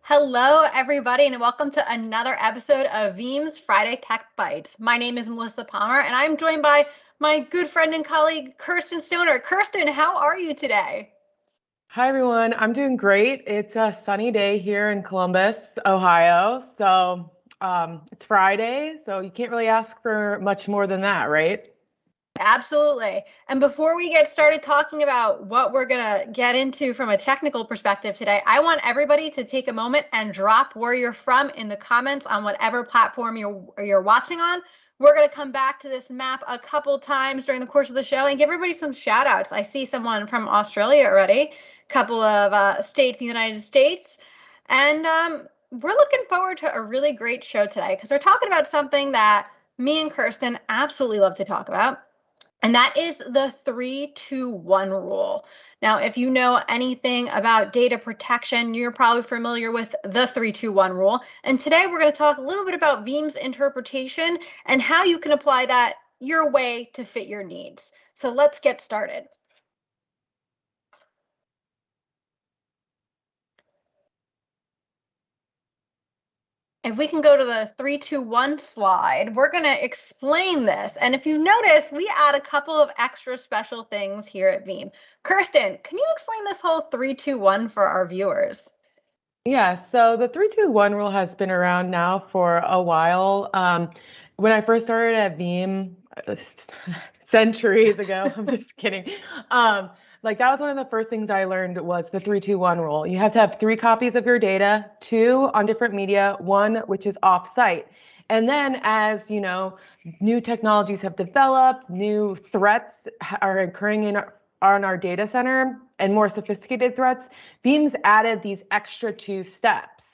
Hello, everybody, and welcome to another episode of Veeam's Friday Tech Bites. My name is Melissa Palmer, and I'm joined by my good friend and colleague, Kirsten Stoner. Kirsten, how are you today? Hi everyone, I'm doing great. It's a sunny day here in Columbus, Ohio. It's Friday, so you can't really ask for much more than that, right? Absolutely. And before we get started talking about what we're going to get into from a technical perspective today, I want everybody to take a moment and drop where you're from in the comments on whatever platform you're watching on. We're going to come back to this map a couple times during the course of the show and give everybody some shout outs. I see someone from Australia already, a couple of states in the United States. And we're looking forward to a really great show today because we're talking about something that me and Kirsten absolutely love to talk about, and that is the 3-2-1 rule. Now, if you know anything about data protection, you're probably familiar with the 3-2-1 rule. And today we're going to talk a little bit about Veeam's interpretation and how you can apply that your way to fit your needs. So let's get started. If we can go to the 3-2-1 slide, we're going to explain this. And if you notice, we add a couple of extra special things here at Veeam. Kirsten, can you explain this whole 3-2-1 for our viewers? Yeah, so the 3-2-1 rule has been around now for a while. When I first started at Veeam centuries ago, I'm just kidding. That was one of the first things I learned was the 3-2-1 rule. You have to have 3 copies of your data, 2 on different media, 1 which is off-site. And then as you know, new technologies have developed, new threats are occurring on our data center and more sophisticated threats. Veeam's added these extra 2 steps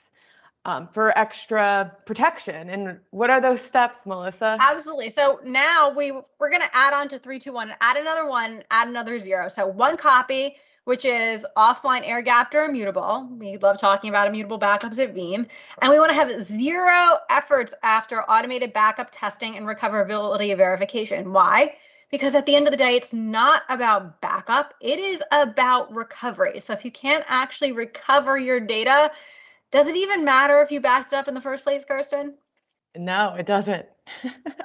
for extra protection. And what are those steps, Melissa? Absolutely. So now we're going to add on to 3-2-1, add another 1, add another 0. So 1 copy, which is offline air gapped or immutable. We love talking about immutable backups at Veeam. And we want to have 0 efforts after automated backup testing and recoverability verification. Why? Because at the end of the day, it's not about backup. It is about recovery. So if you can't actually recover your data, does it even matter if you backed it up in the first place, Kirsten? No, it doesn't.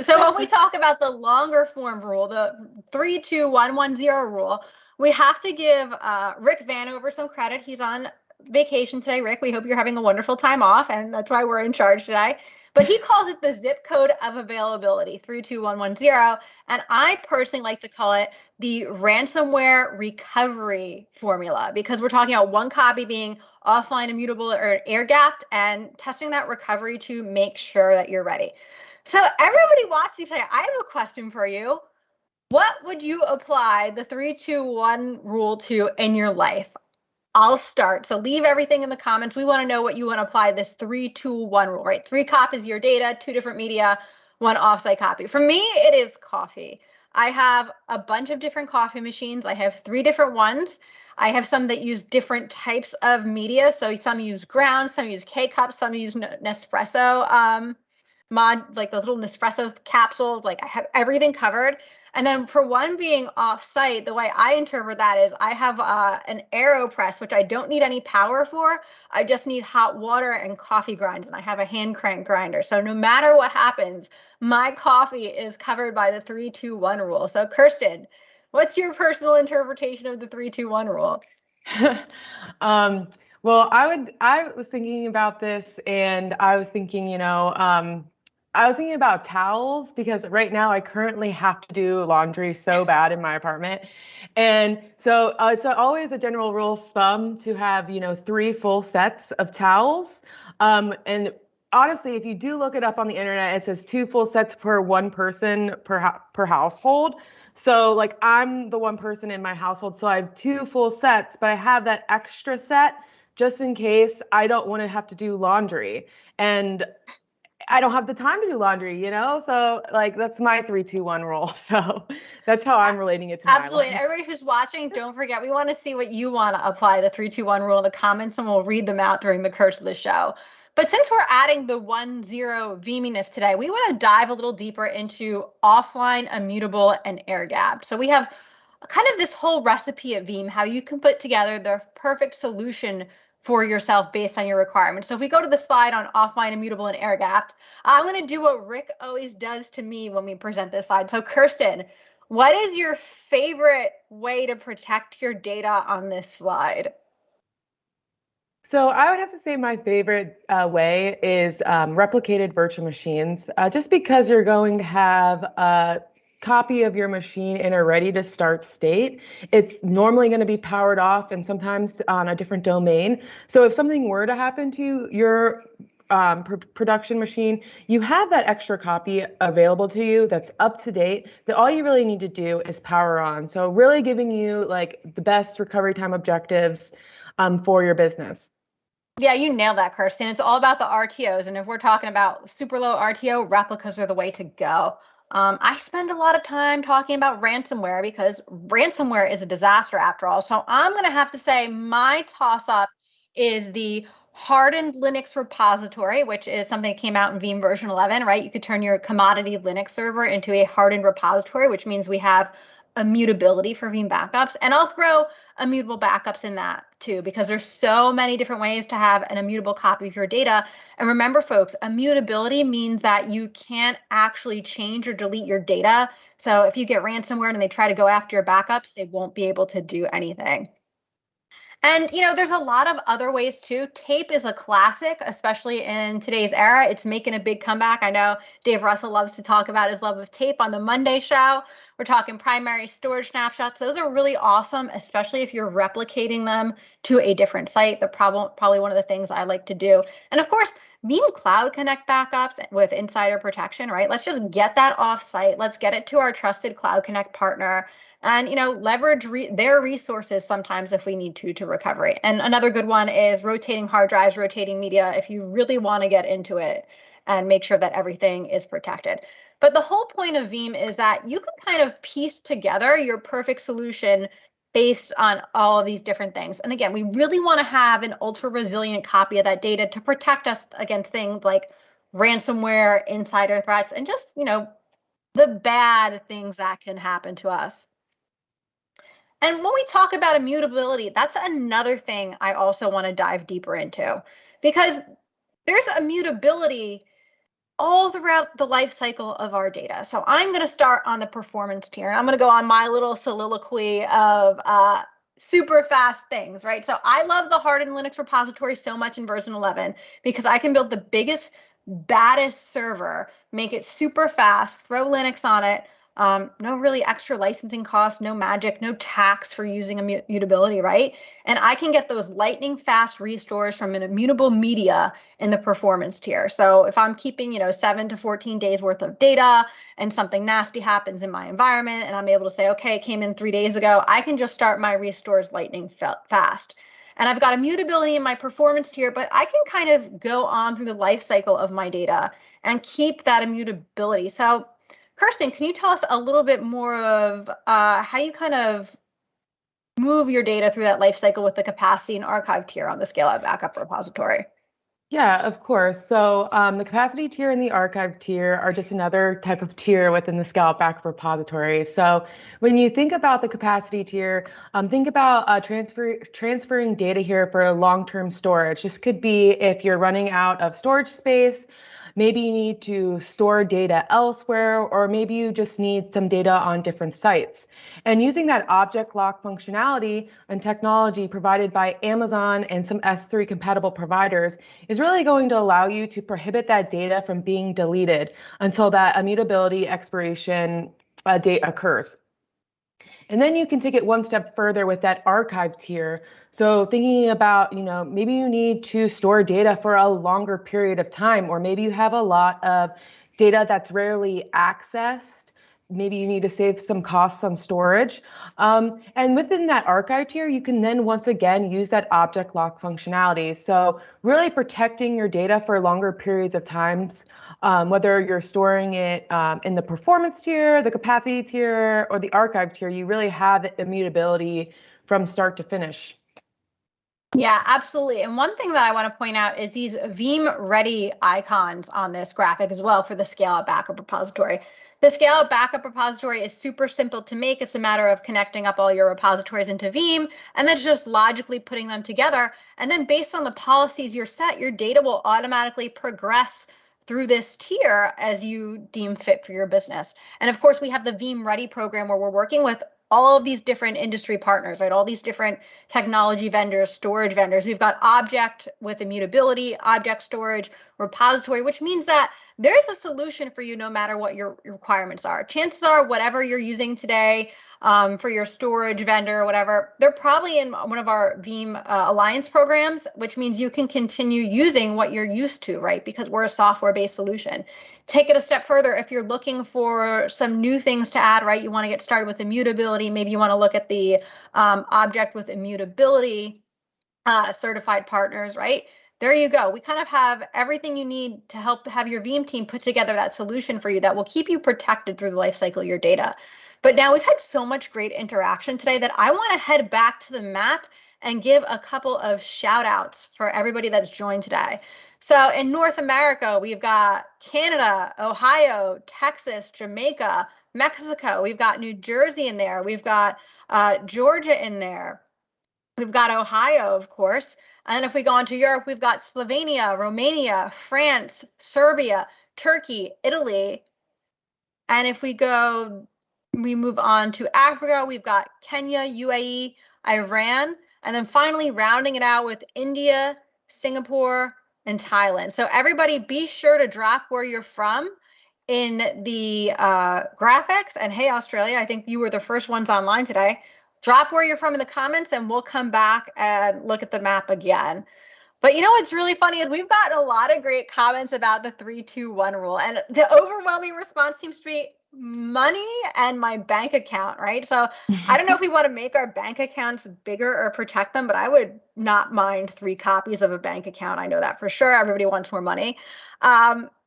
So when we talk about the longer form rule, the 3-2-1-1-0 rule, we have to give Rick Vanover some credit. He's on vacation today. Rick, we hope you're having a wonderful time off, and that's why we're in charge today. But he calls it the zip code of availability, 3-2-1-1-0. And I personally like to call it the ransomware recovery formula, because we're talking about 1 copy being offline, immutable, or air gapped, and testing that recovery to make sure that you're ready. So everybody watching today, I have a question for you. What would you apply the 3-2-1 rule to in your life? I'll start. So leave everything in the comments. We want to know what you want to apply this 3-2-1 rule, right? 3 copies of your data, 2 different media, 1 offsite copy. For me, it is coffee. I have a bunch of different coffee machines. I have 3 different ones. I have some that use different types of media. So some use ground, some use K-cups, some use Nespresso like those little Nespresso capsules. Like I have everything covered. And then for one being off site, the way I interpret that is I have an AeroPress, which I don't need any power for. I just need hot water and coffee grinds, and I have a hand crank grinder. So no matter what happens, my coffee is covered by the 3-2-1 rule. So Kirsten, what's your personal interpretation of the 3-2-1 rule? um, I was thinking about this and I was thinking, I was thinking about towels because right now I currently have to do laundry so bad in my apartment. And so it's always a general rule of thumb to have, 3 full sets of towels. And honestly, if you do look it up on the internet, it says 2 full sets per 1 person per household. So like I'm the 1 person in my household, so I have 2 full sets, but I have that extra set just in case I don't want to have to do laundry. And I don't have the time to do laundry. So like that's my 3-2-1 rule. So that's how I'm relating it to my Absolutely. And life. everybody who's watching, don't forget, we want to see what you want to apply the 3-2-1 rule in the comments, and we'll read them out during the course of the show. But since we're adding the 1-0 Veeaminess today, we want to dive a little deeper into offline, immutable, and air gapped. So we have kind of this whole recipe at Veeam, how you can put together the perfect solution for yourself based on your requirements. So if we go to the slide on offline, immutable, and air gapped, I'm going to do what Rick always does to me when we present this slide. So Kirsten, what is your favorite way to protect your data on this slide? So I would have to say my favorite way is replicated virtual machines, just because you're going to have a copy of your machine in a ready to start state. It's normally going to be powered off and sometimes on a different domain. So if something were to happen to your production machine, you have that extra copy available to you that's up to date, that all you really need to do is power on. So really giving you like the best recovery time objectives for your business. Yeah, you nailed that, Kirsten. It's all about the RTOs. And if we're talking about super low RTO, replicas are the way to go. I spend a lot of time talking about ransomware because ransomware is a disaster after all. So I'm going to have to say my toss up is the hardened Linux repository, which is something that came out in Veeam version 11, right? You could turn your commodity Linux server into a hardened repository, which means we have immutability for Veeam backups. And I'll throw immutable backups in that too, because there's so many different ways to have an immutable copy of your data. And remember, folks, immutability means that you can't actually change or delete your data. So if you get ransomware and they try to go after your backups, they won't be able to do anything. And there's a lot of other ways too. Tape is a classic, especially in today's era. It's making a big comeback. I know Dave Russell loves to talk about his love of tape on the Monday show. We're talking primary storage snapshots. Those are really awesome, especially if you're replicating them to a different site. They're probably one of the things I like to do. And of course, Veeam Cloud Connect backups with insider protection, right? Let's just get that off site. Let's get it to our trusted Cloud Connect partner and leverage their resources sometimes if we need to recovery. And another good one is rotating hard drives, rotating media if you really want to get into it and make sure that everything is protected. But the whole point of Veeam is that you can kind of piece together your perfect solution based on all of these different things. And again, we really want to have an ultra resilient copy of that data to protect us against things like ransomware, insider threats, and just, the bad things that can happen to us. And when we talk about immutability, that's another thing I also want to dive deeper into, because there's immutability all throughout the life cycle of our data. So I'm going to start on the performance tier, and I'm going to go on my little soliloquy of super fast things, right? So I love the hardened Linux repository so much in version 11 because I can build the biggest, baddest server, make it super fast, throw Linux on it. No really extra licensing costs, no magic, no tax for using immutability, right? And I can get those lightning fast restores from an immutable media in the performance tier. So if I'm keeping, 7 to 14 days worth of data and something nasty happens in my environment and I'm able to say, okay, it came in 3 days ago, I can just start my restores lightning fast. And I've got immutability in my performance tier, but I can kind of go on through the life cycle of my data and keep that immutability. So Kirsten, can you tell us a little bit more of how you kind of move your data through that life cycle with the capacity and archive tier on the Scale Out Backup repository? Yeah, of course. So the capacity tier and the archive tier are just another type of tier within the Scale Out Backup repository. So when you think about the capacity tier, think about transferring data here for long-term storage. This could be if you're running out of storage space. Maybe you need to store data elsewhere, or maybe you just need some data on different sites. And using that object lock functionality and technology provided by Amazon and some S3 compatible providers is really going to allow you to prohibit that data from being deleted until that immutability expiration date occurs. And then you can take it one step further with that archive tier. So thinking about, maybe you need to store data for a longer period of time, or maybe you have a lot of data that's rarely accessed. Maybe you need to save some costs on storage. And within that archive tier, you can then once again use that object lock functionality. So really protecting your data for longer periods of times, whether you're storing it in the performance tier, the capacity tier, or the archive tier, you really have immutability from start to finish. Yeah, absolutely. And one thing that I want to point out is these Veeam ready icons on this graphic as well for the scale up backup repository. The scale up backup repository is super simple to make. It's a matter of connecting up all your repositories into Veeam and then just logically putting them together. And then based on the policies you're set, your data will automatically progress through this tier as you deem fit for your business. And of course, we have the Veeam Ready program where we're working with all of these different industry partners, right? All these different technology vendors, storage vendors. We've got object with immutability, object storage, repository, which means that there's a solution for you no matter what your requirements are. Chances are, whatever you're using today for your storage vendor or whatever, they're probably in one of our Veeam Alliance programs, which means you can continue using what you're used to, right? Because we're a software-based solution. Take it a step further. If you're looking for some new things to add, right? You want to get started with immutability. Maybe you want to look at the object with immutability certified partners, right? There you go. We kind of have everything you need to help have your Veeam team put together that solution for you that will keep you protected through the life cycle of your data. But now we've had so much great interaction today that I want to head back to the map and give a couple of shout outs for everybody that's joined today. So in North America, we've got Canada, Ohio, Texas, Jamaica, Mexico. We've got New Jersey in there. We've got Georgia in there. We've got Ohio, of course. And if we go on to Europe, we've got Slovenia, Romania, France, Serbia, Turkey, Italy. And if we move on to Africa, we've got Kenya, UAE, Iran, and then finally rounding it out with India, Singapore, and Thailand. So everybody be sure to drop where you're from in the graphics. And hey, Australia, I think you were the first ones online today. Drop where you're from in the comments and we'll come back and look at the map again. But you know what's really funny is we've gotten a lot of great comments about the 3-2-1 rule, and the overwhelming response seems to be money and my bank account, right? So I don't know if we want to make our bank accounts bigger or protect them, but I would not mind 3 copies of a bank account. I know that for sure. Everybody wants more money.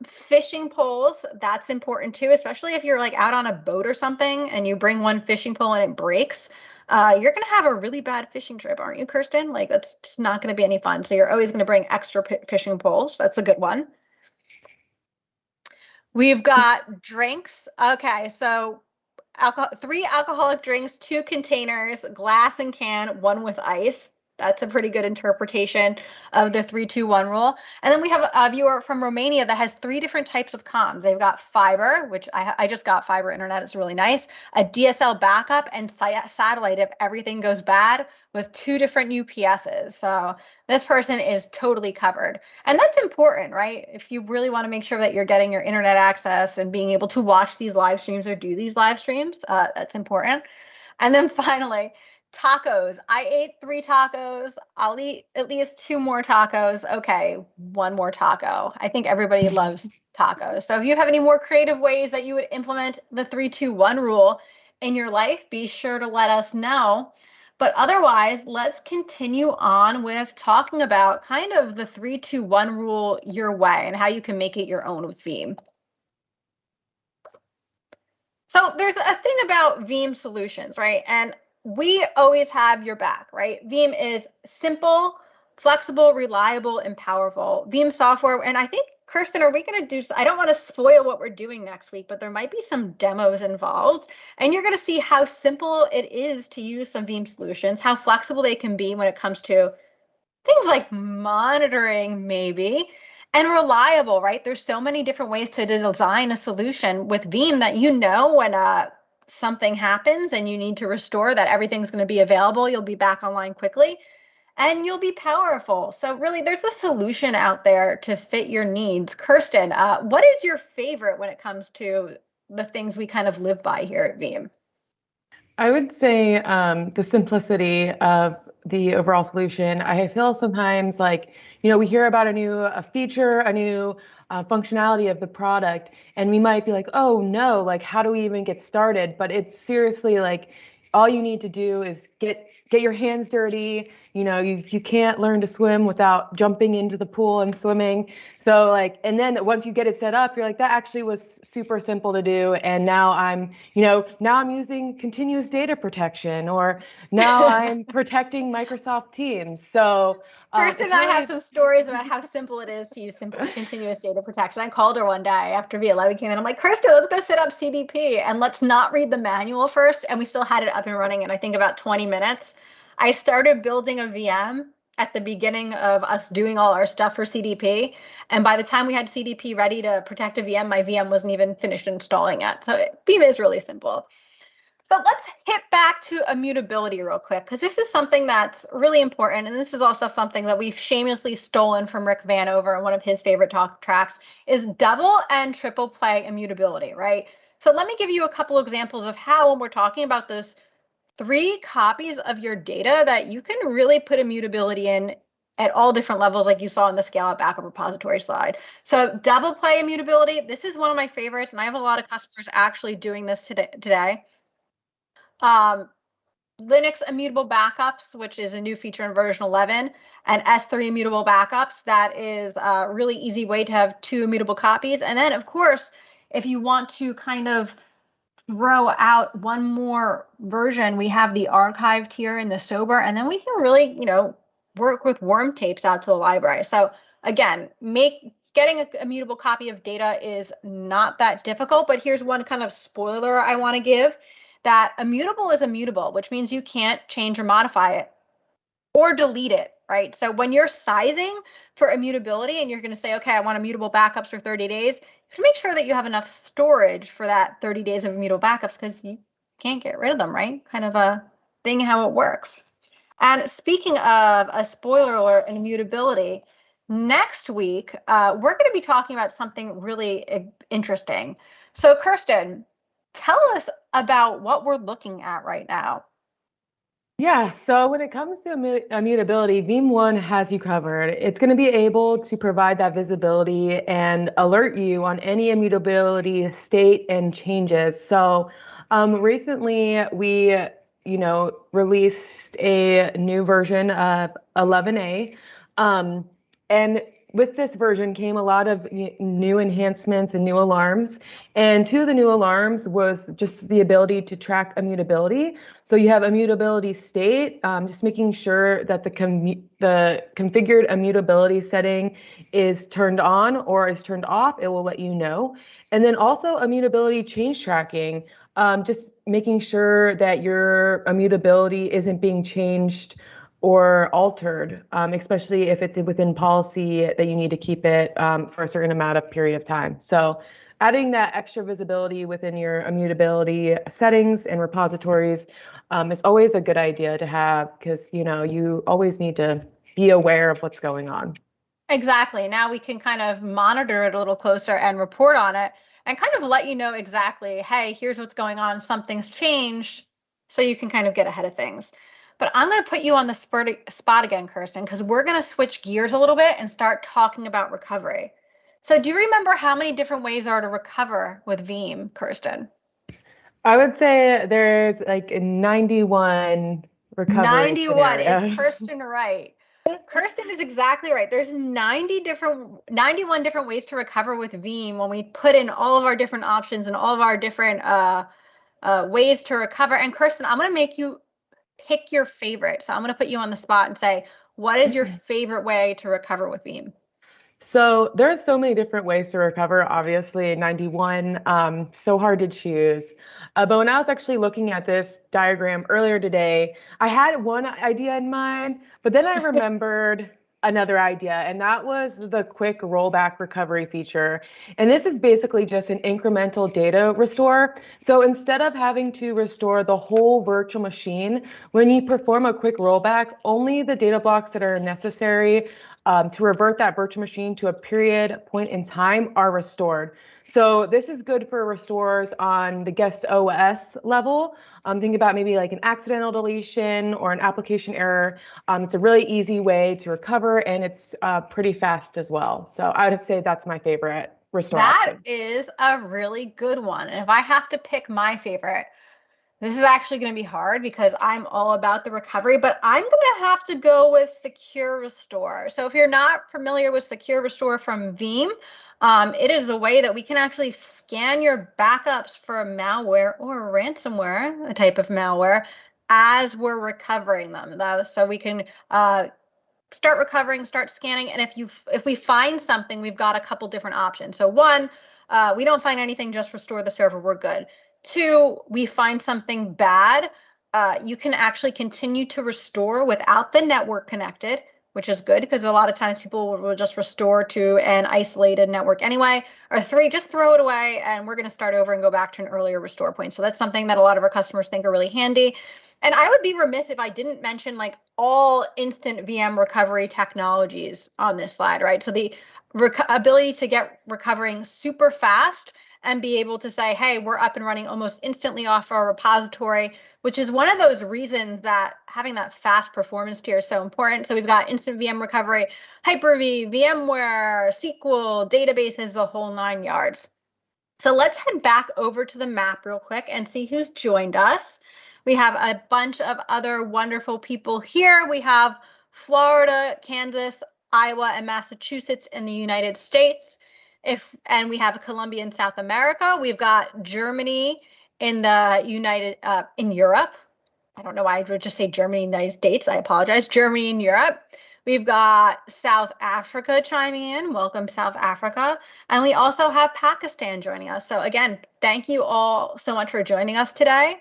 Fishing poles, that's important too, especially if you're like out on a boat or something and you bring one fishing pole and it breaks. You're going to have a really bad fishing trip, aren't you, Kirsten? Like, that's just not going to be any fun. So you're always going to bring extra fishing poles. That's a good one. We've got drinks. Okay, so 3 alcoholic drinks, 2 containers, glass and can, 1 with ice. That's a pretty good interpretation of the 3-2-1 rule. And then we have a viewer from Romania that has 3 different types of comms. They've got fiber, which I just got fiber internet. It's really nice. A DSL backup and satellite if everything goes bad with 2 different UPSs. So this person is totally covered. And that's important, right? If you really want to make sure that you're getting your internet access and being able to watch these live streams or do these live streams, that's important. And then finally, tacos. I ate 3 tacos. I'll eat at least 2 more tacos. Okay, 1 more taco. I think everybody loves tacos. So if you have any more creative ways that you would implement the 3-2-1 rule in your life, be sure to let us know. But otherwise, let's continue on with talking about kind of the 3-2-1 rule your way and how you can make it your own with Veeam. So there's a thing about Veeam solutions, right? And we always have your back, right? Veeam is simple, flexible, reliable, and powerful. Veeam software, and I think, Kirsten, are we going to do, I don't want to spoil what we're doing next week, but there might be some demos involved. And you're going to see how simple it is to use some Veeam solutions, how flexible they can be when it comes to things like monitoring, maybe, and reliable, right? There's so many different ways to design a solution with Veeam that you know when something happens and you need to restore that everything's going to be available. You'll be back online quickly and you'll be powerful. So really, there's a solution out there to fit your needs. Kirsten, what is your favorite when it comes to the things we kind of live by here at Veeam? I would say the simplicity of the overall solution. I feel sometimes like, we hear about a feature, a new functionality of the product, and we might be like, oh no, like how do we even get started? But it's seriously like all you need to do is get get your hands dirty. You can't learn to swim without jumping into the pool and swimming. So like, and then once you get it set up, you're like, that actually was super simple to do. And now I'm using continuous data protection, or now I'm protecting Microsoft Teams. So Kirsten it's and I have really, some stories about how simple it is to use simple continuous data protection. I called her one day after V11 came in. I'm like, Kirsten, let's go set up CDP and let's not read the manual first. And we still had it up and running in, I think, about 20 minutes. I started building a VM at the beginning of us doing all our stuff for CDP. And by the time we had CDP ready to protect a VM, my VM wasn't even finished installing yet. So Veeam is really simple. So let's hit back to immutability real quick, because this is something that's really important. And this is also something that we've shamelessly stolen from Rick Vanover in one of his favorite talk tracks, is double and triple play immutability, right? So let me give you a couple examples of how, when we're talking about those 3 copies of your data, that you can really put immutability in at all different levels, like you saw in the scale out backup repository slide. So double play immutability, this is one of my favorites, and I have a lot of customers actually doing this today. Linux immutable backups, which is a new feature in version 11, and S3 immutable backups. That is a really easy way to have 2 immutable copies. And then, of course, if you want to kind of throw out one more version, we have the archived here in the sober, and then we can really, work with worm tapes out to the library. So again, getting a immutable copy of data is not that difficult, but here's one kind of spoiler I want to give, that immutable is immutable, which means you can't change or modify it or delete it, right? So when you're sizing for immutability and you're going to say, okay, I want immutable backups for 30 days, you have to make sure that you have enough storage for that 30 days of immutable backups, because you can't get rid of them, right? Kind of a thing how it works. And speaking of a spoiler alert and immutability, next week, we're going to be talking about something really interesting. So Kirsten, tell us about what we're looking at right now. yeah, so when it comes to immutability, Veeam 1 has you covered. It's going to be able to provide that visibility and alert you on any immutability state and changes. So recently we, released a new version of 11A. And with this version came a lot of new enhancements and new alarms. And 2 of the new alarms was just the ability to track immutability. So you have immutability state, just making sure that the configured immutability setting is turned on or is turned off. It will let you know. And then also immutability change tracking, just making sure that your immutability isn't being changed or altered, especially if it's within policy that you need to keep it for a certain amount of period of time. So adding that extra visibility within your immutability settings and repositories is always a good idea to have, because you always need to be aware of what's going on. Exactly. Now we can kind of monitor it a little closer and report on it and kind of let you know exactly, hey, here's what's going on. Something's changed. So you can kind of get ahead of things. But I'm going to put you on the spot again, Kirsten, because we're going to switch gears a little bit and start talking about recovery. So do you remember how many different ways there are to recover with Veeam, Kirsten? I would say there's like 91 recovery 91. Is scenarios. Kirsten right? Kirsten is exactly right. There's 91 different ways to recover with Veeam when we put in all of our different options and all of our different ways to recover. And Kirsten, I'm going to make you pick your favorite. So I'm going to put you on the spot and say, what is your favorite way to recover with Veeam? So there's so many different ways to recover. Obviously, 91, so hard to choose. But when I was actually looking at this diagram earlier today, I had one idea in mind, but then I remembered another idea, and that was the quick rollback recovery feature. And this is basically just an incremental data restore. So instead of having to restore the whole virtual machine, when you perform a quick rollback, only the data blocks that are necessary to revert that virtual machine to a point in time are restored. So this is good for restores on the guest OS level. Think about maybe like an accidental deletion or an application error. It's a really easy way to recover, and it's pretty fast as well. So I would say that's my favorite restore That option. is a really good one. And if I have to pick my favorite, This is actually going to be hard because I'm all about the recovery, but I'm going to have to go with Secure Restore. So if you're not familiar with Secure Restore from Veeam, it is a way that we can actually scan your backups for malware or ransomware, a type of malware, as we're recovering them. So we can start recovering, start scanning, and if we find something, we've got a couple different options. So one, we don't find anything, just restore the server, we're good. Two, we find something bad, you can actually continue to restore without the network connected, which is good because a lot of times people will just restore to an isolated network anyway. Or three, just throw it away and we're going to start over and go back to an earlier restore point. So that's something that a lot of our customers think are really handy. And I would be remiss if I didn't mention like all instant VM recovery technologies on this slide, right? So the ability to get recovering super fast and be able to say, hey, we're up and running almost instantly off our repository, which is one of those reasons that having that fast performance tier is so important. So we've got instant VM recovery, Hyper-V, VMware, SQL, databases, the whole 9 yards. So let's head back over to the map real quick and see who's joined us. We have a bunch of other wonderful people here. We have Florida, Kansas, Iowa, and Massachusetts in the United States. And we have Colombia in South America. We've got Germany in the in Europe. I don't know why I would just say Germany, United States. I apologize. Germany and Europe. We've got South Africa chiming in. Welcome, South Africa. And we also have Pakistan joining us. So again, thank you all so much for joining us today.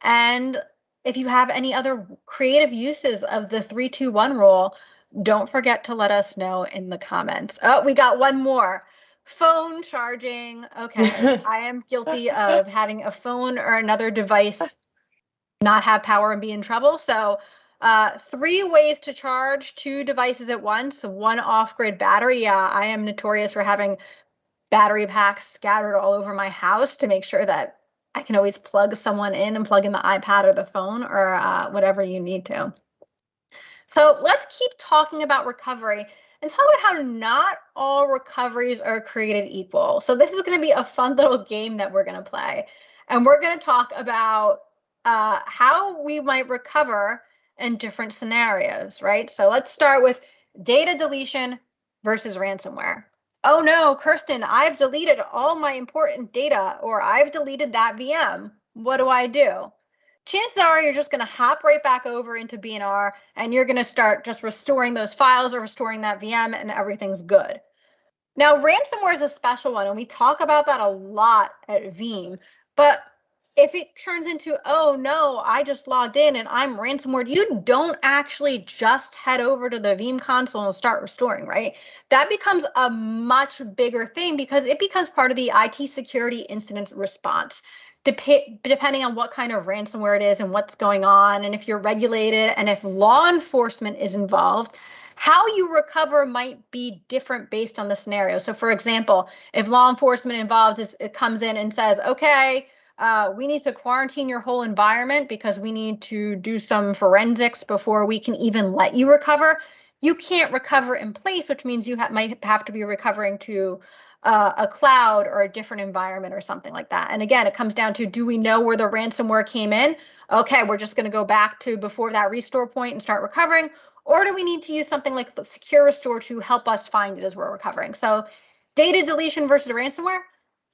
And if you have any other creative uses of the 3-2-1 rule, don't forget to let us know in the comments. Oh, we got one more. Phone charging. Okay, I am guilty of having a phone or another device not have power and be in trouble. So 3 ways to charge 2 devices at once, 1 off-grid battery. Yeah, I am notorious for having battery packs scattered all over my house to make sure that I can always plug someone in and plug in the iPad or the phone or whatever you need to. So let's keep talking about recovery and talk about how not all recoveries are created equal. So this is going to be a fun little game that we're going to play. And we're going to talk about how we might recover in different scenarios, right? So let's start with data deletion versus ransomware. Oh no, Kirsten, I've deleted all my important data, or I've deleted that VM. What do I do? Chances are you're just going to hop right back over into B&R and you're going to start just restoring those files or restoring that VM and everything's good. Now, ransomware is a special one, and we talk about that a lot at Veeam, but if it turns into, oh no, I just logged in and I'm ransomware, you don't actually just head over to the Veeam console and start restoring, right? That becomes a much bigger thing because it becomes part of the IT security incident response. Depending on what kind of ransomware it is and what's going on, and if you're regulated and if law enforcement is involved, how you recover might be different based on the scenario. So for example, if law enforcement involved it comes in and says, okay, we need to quarantine your whole environment because we need to do some forensics before we can even let you recover. You can't recover in place, which means you might have to be recovering to a cloud or a different environment or something like that. And again, it comes down to, do we know where the ransomware came in? Okay, we're just going to go back to before that restore point and start recovering. Or do we need to use something like the Secure Restore to help us find it as we're recovering? So data deletion versus ransomware,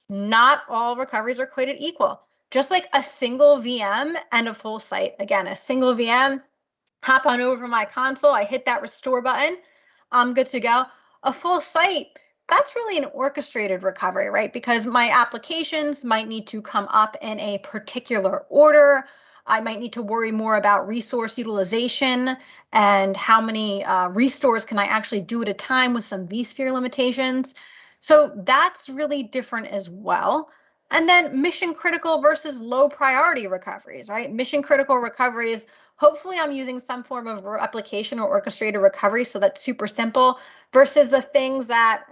not all recoveries are created equal. Just like a single VM and a full site. Again, a single VM, hop on over my console, I hit that restore button, I'm good to go. A full site, that's really an orchestrated recovery, right? Because my applications might need to come up in a particular order. I might need to worry more about resource utilization and how many restores can I actually do at a time with some vSphere limitations. So that's really different as well. And then mission critical versus low priority recoveries, right? Mission critical recoveries, hopefully I'm using some form of replication or orchestrated recovery, so that's super simple, versus the things that,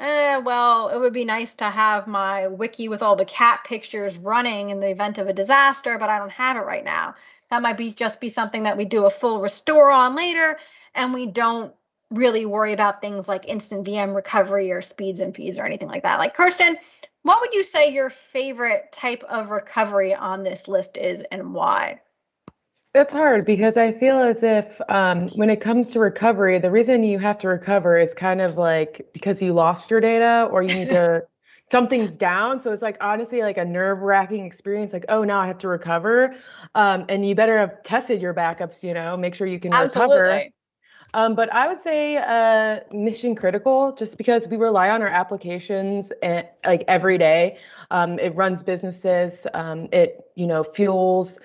well, it would be nice to have my wiki with all the cat pictures running in the event of a disaster, but I don't have it right now. That might just be something that we do a full restore on later, and we don't really worry about things like instant VM recovery or speeds and fees or anything like that. Like Kirsten, What would you say your favorite type of recovery on this list is and why? It's hard because I feel as if when it comes to recovery, the reason you have to recover is kind of like because you lost your data or you need to, something's down. So it's like honestly like a nerve-wracking experience, like, oh, now I have to recover. And you better have tested your backups, make sure you can recover. Absolutely. But I would say mission critical, just because we rely on our applications like every day. It runs businesses. It fuels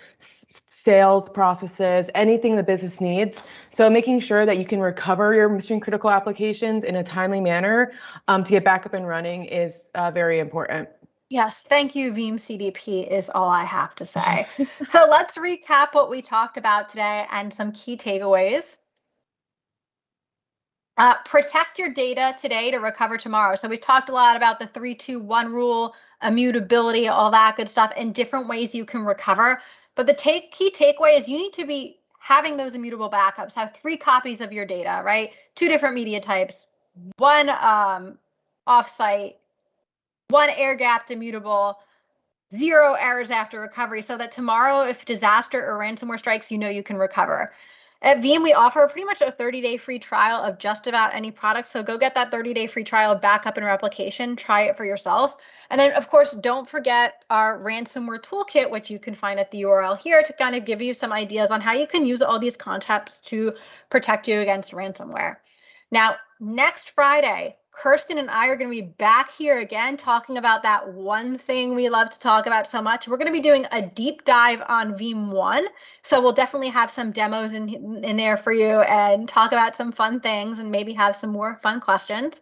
sales processes, anything the business needs. So making sure that you can recover your mission critical applications in a timely manner to get back up and running is very important. Yes, thank you, Veeam CDP is all I have to say. So let's recap what we talked about today and some key takeaways. Protect your data today to recover tomorrow. So we've talked a lot about the 3-2-1 rule, immutability, all that good stuff, and different ways you can recover. But the key takeaway is you need to be having those immutable backups. Have 3 copies of your data, right? 2 different media types, 1 offsite, 1 air-gapped immutable, 0 errors after recovery, so that tomorrow, if disaster or ransomware strikes, you can recover. At Veeam, we offer pretty much a 30-day free trial of just about any product. So go get that 30-day free trial backup and replication. Try it for yourself. And then, of course, don't forget our ransomware toolkit, which you can find at the URL here to kind of give you some ideas on how you can use all these concepts to protect you against ransomware. Now, next Friday, Kirsten and I are going to be back here again talking about that one thing we love to talk about so much. We're going to be doing a deep dive on Veeam 1. So we'll definitely have some demos in there for you and talk about some fun things and maybe have some more fun questions.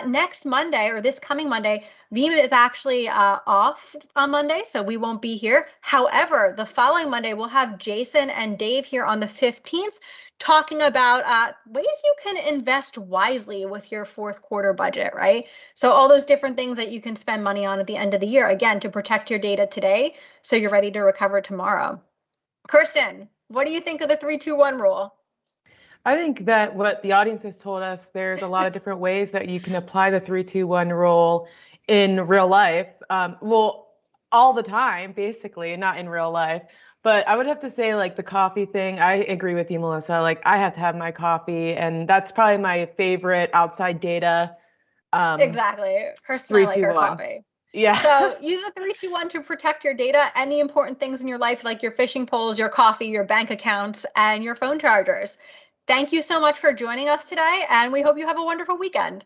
Next Monday, or this coming Monday, Veeam is actually off on Monday, so we won't be here. However, the following Monday, we'll have Jason and Dave here on the 15th talking about ways you can invest wisely with your fourth quarter budget, right? So all those different things that you can spend money on at the end of the year, again, to protect your data today so you're ready to recover tomorrow. Kirsten, what do you think of the 3-2-1 rule? I think that what the audience has told us, there's a lot of different ways that you can apply the 3-2-1 rule in real life. Well, all the time, basically, not in real life. But I would have to say, like the coffee thing, I agree with you, Melissa. Like I have to have my coffee, and that's probably my favorite outside data. Exactly. Kirsten and I Three, like two, our one. coffee. Yeah. So use a 3-2-1 to protect your data and the important things in your life, like your fishing poles, your coffee, your bank accounts, and your phone chargers. Thank you so much for joining us today, and we hope you have a wonderful weekend.